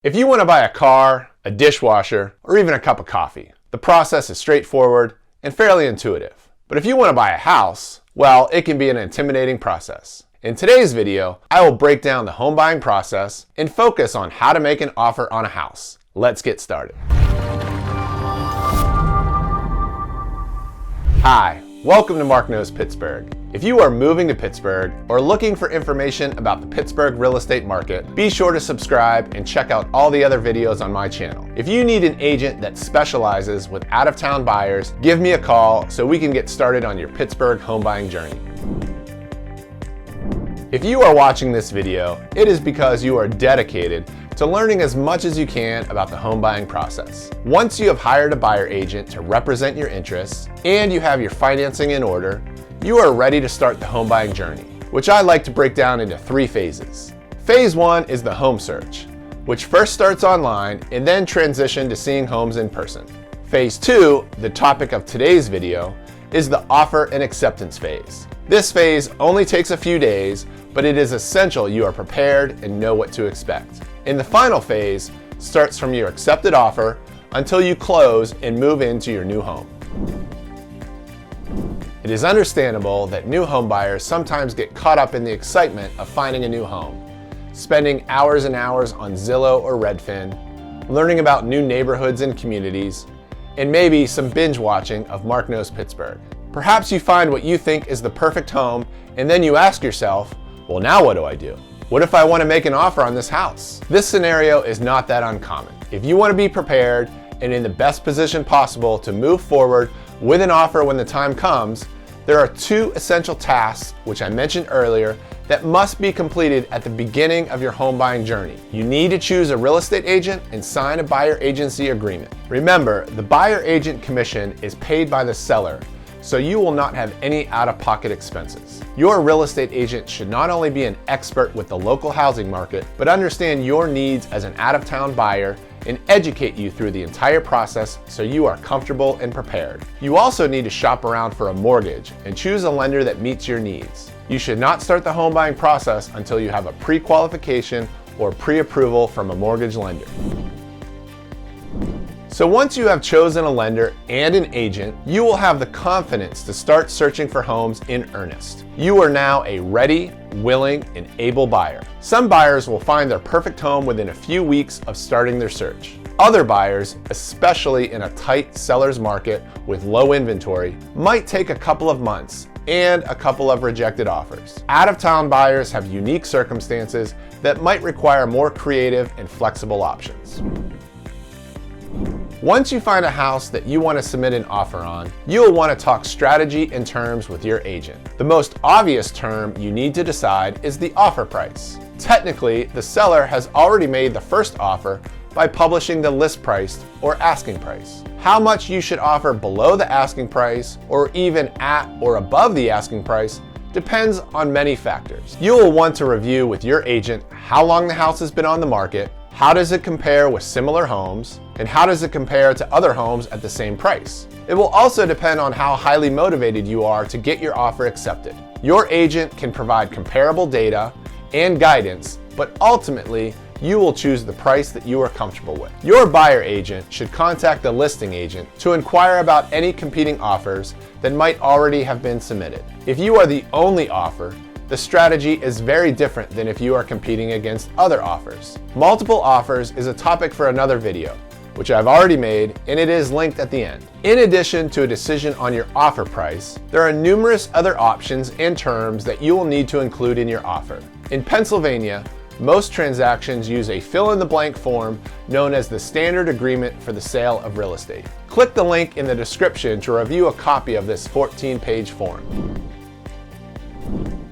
If you want to buy a car, a dishwasher, or even a cup of coffee, the process is straightforward and fairly intuitive. But if you want to buy a house, well, it can be an intimidating process. In today's video, I will break down the home buying process and focus on how to make an offer on a house. Let's get started. Hi, welcome to Mark Knows Pittsburgh. If you are moving to Pittsburgh or looking for information about the Pittsburgh real estate market, be sure to subscribe and check out all the other videos on my channel. If you need an agent that specializes with out-of-town buyers, give me a call so we can get started on your Pittsburgh home buying journey. If you are watching this video, it is because you are dedicated to learning as much as you can about the home buying process. Once you have hired a buyer agent to represent your interests and you have your financing in order, you are ready to start the home buying journey, which I like to break down into 3 phases. Phase 1 is the home search, which first starts online and then transition to seeing homes in person. Phase 2, the topic of today's video, is the offer and acceptance phase. This phase only takes a few days, but it is essential you are prepared and know what to expect. And the final phase starts from your accepted offer until you close and move into your new home. It is understandable that new home buyers sometimes get caught up in the excitement of finding a new home, spending hours and hours on Zillow or Redfin, learning about new neighborhoods and communities, and maybe some binge watching of Mark Knows Pittsburgh. Perhaps you find what you think is the perfect home, and then you ask yourself, well, now what do I do? What if I want to make an offer on this house? This scenario is not that uncommon. If you want to be prepared and in the best position possible to move forward with an offer when the time comes, there are 2 essential tasks, which I mentioned earlier, that must be completed at the beginning of your home buying journey. You need to choose a real estate agent and sign a buyer agency agreement. Remember, the buyer agent commission is paid by the seller, so you will not have any out-of-pocket expenses. Your real estate agent should not only be an expert with the local housing market, but understand your needs as an out-of-town buyer and educate you through the entire process so you are comfortable and prepared. You also need to shop around for a mortgage and choose a lender that meets your needs. You should not start the home buying process until you have a pre-qualification or pre-approval from a mortgage lender. So once you have chosen a lender and an agent, you will have the confidence to start searching for homes in earnest. You are now a ready, willing, and able buyer. Some buyers will find their perfect home within a few weeks of starting their search. Other buyers, especially in a tight seller's market with low inventory, might take a couple of months and a couple of rejected offers. Out-of-town buyers have unique circumstances that might require more creative and flexible options. Once you find a house that you want to submit an offer on, you'll want to talk strategy and terms with your agent. The most obvious term you need to decide is the offer price. Technically, the seller has already made the first offer by publishing the list price or asking price. How much you should offer below the asking price or even at or above the asking price depends on many factors. You will want to review with your agent how long the house has been on the market, how does it compare with similar homes, and how does it compare to other homes at the same price. It will also depend on how highly motivated you are to get your offer accepted. Your agent can provide comparable data and guidance, but ultimately, you will choose the price that you are comfortable with. Your buyer agent should contact the listing agent to inquire about any competing offers that might already have been submitted. If you are the only offer, the strategy is very different than if you are competing against other offers. Multiple offers is a topic for another video, which I've already made, and it is linked at the end. In addition to a decision on your offer price, there are numerous other options and terms that you will need to include in your offer. In Pennsylvania, most transactions use a fill-in-the-blank form known as the Standard Agreement for the Sale of Real Estate. Click the link in the description to review a copy of this 14-page form.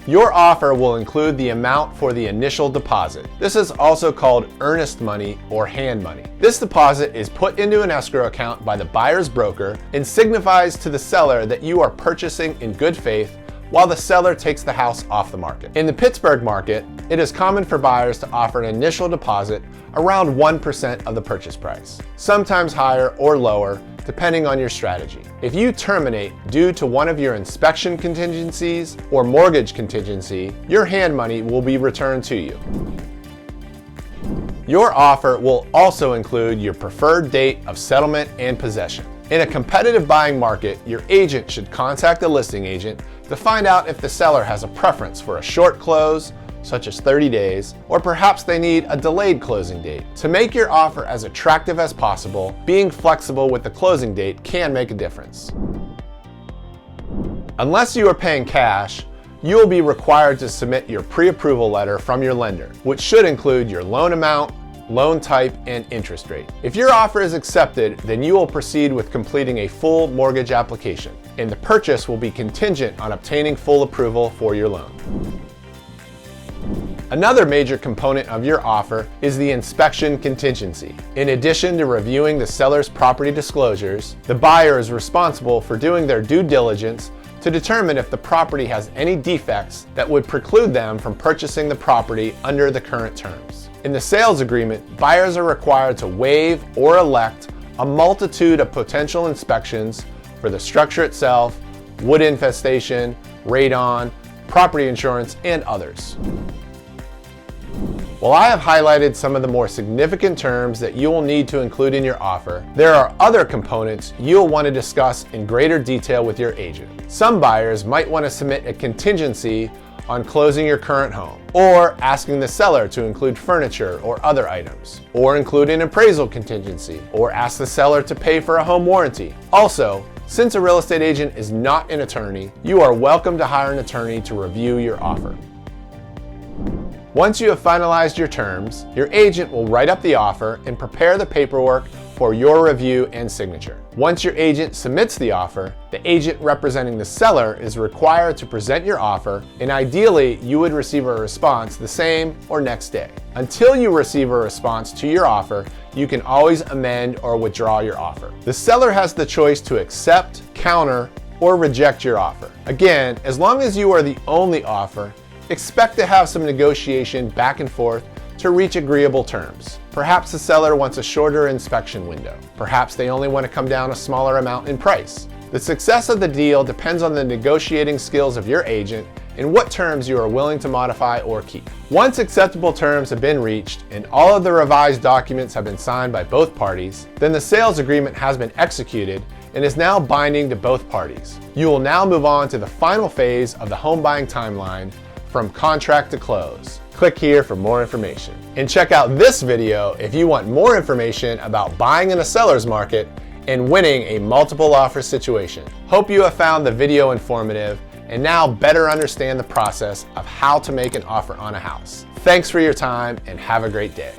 Your offer will include the amount for the initial deposit. This is also called earnest money or hand money. This deposit is put into an escrow account by the buyer's broker and signifies to the seller that you are purchasing in good faith while the seller takes the house off the market. In the Pittsburgh market, it is common for buyers to offer an initial deposit around 1% of the purchase price, sometimes higher or lower, depending on your strategy. If you terminate due to one of your inspection contingencies or mortgage contingency, your hand money will be returned to you. Your offer will also include your preferred date of settlement and possession. In a competitive buying market, your agent should contact the listing agent to find out if the seller has a preference for a short close, such as 30 days, or perhaps they need a delayed closing date. To make your offer as attractive as possible, being flexible with the closing date can make a difference. Unless you are paying cash, you will be required to submit your pre-approval letter from your lender, which should include your loan amount, loan type, and interest rate. If your offer is accepted, then you will proceed with completing a full mortgage application, and the purchase will be contingent on obtaining full approval for your loan. Another major component of your offer is the inspection contingency. In addition to reviewing the seller's property disclosures, the buyer is responsible for doing their due diligence to determine if the property has any defects that would preclude them from purchasing the property under the current terms. In the sales agreement, buyers are required to waive or elect a multitude of potential inspections for the structure itself, wood infestation, radon, property insurance, and others. While I have highlighted some of the more significant terms that you will need to include in your offer, there are other components you'll want to discuss in greater detail with your agent. Some buyers might want to submit a contingency on closing your current home, or asking the seller to include furniture or other items, or include an appraisal contingency, or ask the seller to pay for a home warranty. Also, since a real estate agent is not an attorney, you are welcome to hire an attorney to review your offer. Once you have finalized your terms, your agent will write up the offer and prepare the paperwork for your review and signature. Once your agent submits the offer, the agent representing the seller is required to present your offer, and ideally you would receive a response the same or next day. Until you receive a response to your offer, you can always amend or withdraw your offer. The seller has the choice to accept, counter, or reject your offer. Again, as long as you are the only offer, expect to have some negotiation back and forth to reach agreeable terms. Perhaps the seller wants a shorter inspection window. Perhaps they only want to come down a smaller amount in price. The success of the deal depends on the negotiating skills of your agent and what terms you are willing to modify or keep. Once acceptable terms have been reached and all of the revised documents have been signed by both parties, then the sales agreement has been executed and is now binding to both parties. You will now move on to the final phase of the home buying timeline, from contract to close. Click here for more information. And check out this video if you want more information about buying in a seller's market and winning a multiple offer situation. Hope you have found the video informative and now better understand the process of how to make an offer on a house. Thanks for your time and have a great day.